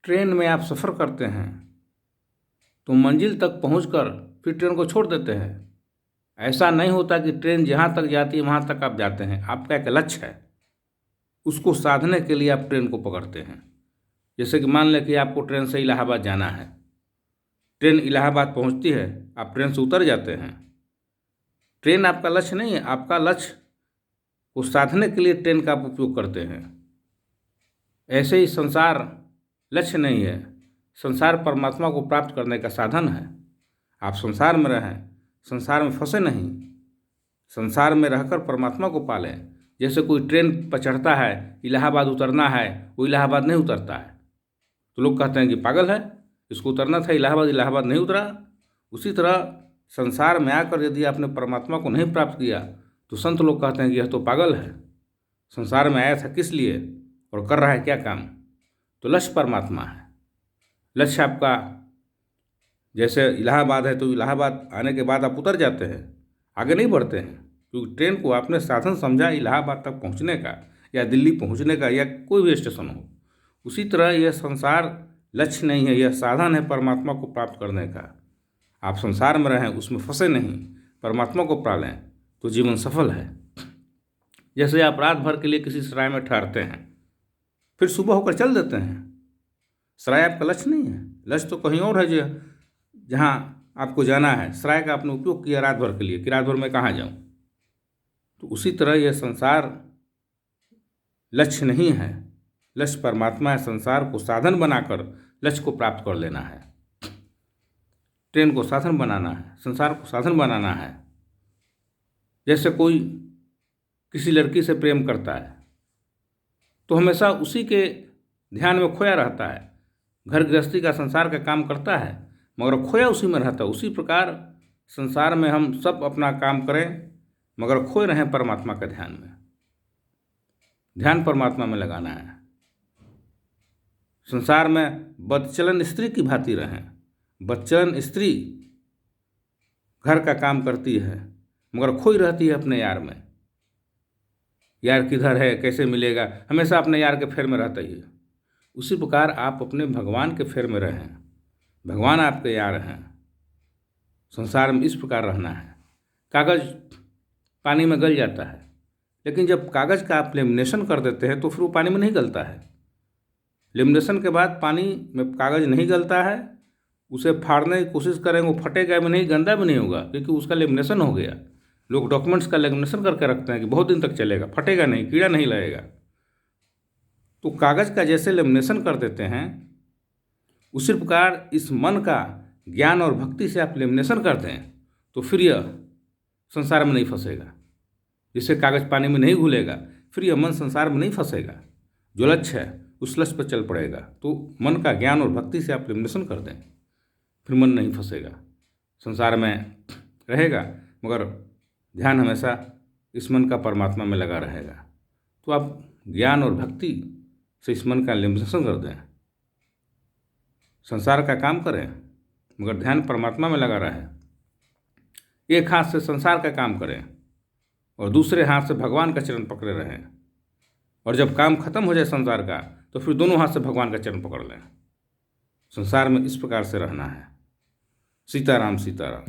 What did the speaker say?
Train में आप सफ़र करते हैं तो मंजिल तक पहुंचकर फिर ट्रेन को छोड़ देते हैं। ऐसा नहीं होता कि ट्रेन जहां तक जाती है वहां तक आप जाते हैं। आपका एक लक्ष्य है, उसको साधने के लिए आप ट्रेन को पकड़ते हैं। जैसे कि मान लें कि आपको ट्रेन से इलाहाबाद जाना है। ट्रेन इलाहाबाद पहुंचती है, आप ट्रेन से उतर जाते हैं। ट्रेन आपका लक्ष्य नहीं है, आपका लक्ष्य को साधने के लिए ट्रेन का आप उपयोग करते हैं। ऐसे ही संसार लक्ष्य नहीं है, संसार परमात्मा को प्राप्त करने का साधन है। आप संसार में रहें, संसार में फंसे नहीं, संसार में रहकर परमात्मा को पालें। जैसे कोई ट्रेन पर चढ़ता है, इलाहाबाद उतरना है, वो इलाहाबाद नहीं उतरता है तो लोग कहते हैं कि पागल है, इसको उतरना था इलाहाबाद, इलाहाबाद नहीं उतरा। उसी तरह संसार में आकर यदि आपने परमात्मा को नहीं प्राप्त किया तो संत लोग कहते हैं कि यह तो पागल है। संसार में आया था किस लिए और कर रहा है क्या काम? तो लक्ष्य परमात्मा है। लक्ष्य आपका जैसे इलाहाबाद है तो इलाहाबाद आने के बाद आप उतर जाते हैं, आगे नहीं बढ़ते हैं, क्योंकि ट्रेन को आपने साधन समझा इलाहाबाद तक पहुंचने का या दिल्ली पहुंचने का या कोई भी स्टेशन हो। उसी तरह यह संसार लक्ष्य नहीं है, यह साधन है परमात्मा को प्राप्त करने का। आप संसार में रहें, उसमें फंसे नहीं, परमात्मा को पालें तो जीवन सफल है। जैसे आप रात भर के लिए किसी सराय में ठहरते हैं, फिर सुबह होकर चल देते हैं। सराय आपका लक्ष्य नहीं है, लक्ष्य तो कहीं और है जो जहाँ आपको जाना है। सराय का आपने उपयोग किया रात भर के लिए कि रात भर मैं कहाँ जाऊँ। तो उसी तरह यह संसार लक्ष्य नहीं है, लक्ष्य परमात्मा है। संसार को साधन बनाकर लक्ष्य को प्राप्त कर लेना है। ट्रेन को साधन बनाना है, संसार को साधन बनाना है। जैसे कोई किसी लड़की से प्रेम करता है तो हमेशा उसी के ध्यान में खोया रहता है। घर गृहस्थी का, संसार का काम करता है मगर खोया उसी में रहता है। उसी प्रकार संसार में हम सब अपना काम करें मगर खोए रहें परमात्मा के ध्यान में। ध्यान परमात्मा में लगाना है। संसार में बदचलन स्त्री की भांति रहें। बदचलन स्त्री घर का काम करती है मगर खोई रहती है अपने यार में। यार किधर है, कैसे मिलेगा, हमेशा अपने यार के फेर में रहता ही है। उसी प्रकार आप अपने भगवान के फेर में रहें, भगवान आपके यार हैं। संसार में इस प्रकार रहना है। कागज़ पानी में गल जाता है, लेकिन जब कागज़ का आप लेमिनेशन कर देते हैं तो फिर वो पानी में नहीं गलता है। लेमिनेशन के बाद पानी में कागज़ नहीं गलता है, उसे फाड़ने की कोशिश करेंगे, वो फटेगा भी नहीं, गंदा भी नहीं होगा, क्योंकि उसका लेमिनेशन हो गया। लोग डॉक्यूमेंट्स का लेमिनेशन करके रखते हैं कि बहुत दिन तक चलेगा, फटेगा नहीं, कीड़ा नहीं लगेगा। तो कागज़ का जैसे लेमिनेशन कर देते हैं, उसी प्रकार इस मन का ज्ञान और भक्ति से आप लेमिनेशन कर दें तो फिर यह संसार में नहीं फंसेगा। जिससे कागज़ पानी में नहीं घुलेगा, फिर यह मन संसार में नहीं फंसेगा। जो लक्ष्य है उस लक्ष्य पर चल पड़ेगा। तो मन का ज्ञान और भक्ति से आप लेमिनेशन कर दें, फिर मन नहीं फंसेगा, संसार में रहेगा मगर ध्यान हमेशा इस मन का परमात्मा में लगा रहेगा। तो आप ज्ञान और भक्ति से इस मन का लेमिनेशन कर दें, संसार का काम करें मगर ध्यान परमात्मा में लगा रहे। एक हाथ से संसार का काम करें और दूसरे हाथ से भगवान का चरण पकड़े रहें। और जब काम खत्म हो जाए संसार का तो फिर दोनों हाथ से भगवान का चरण पकड़ लें। संसार में इस प्रकार से रहना है। सीताराम सीताराम।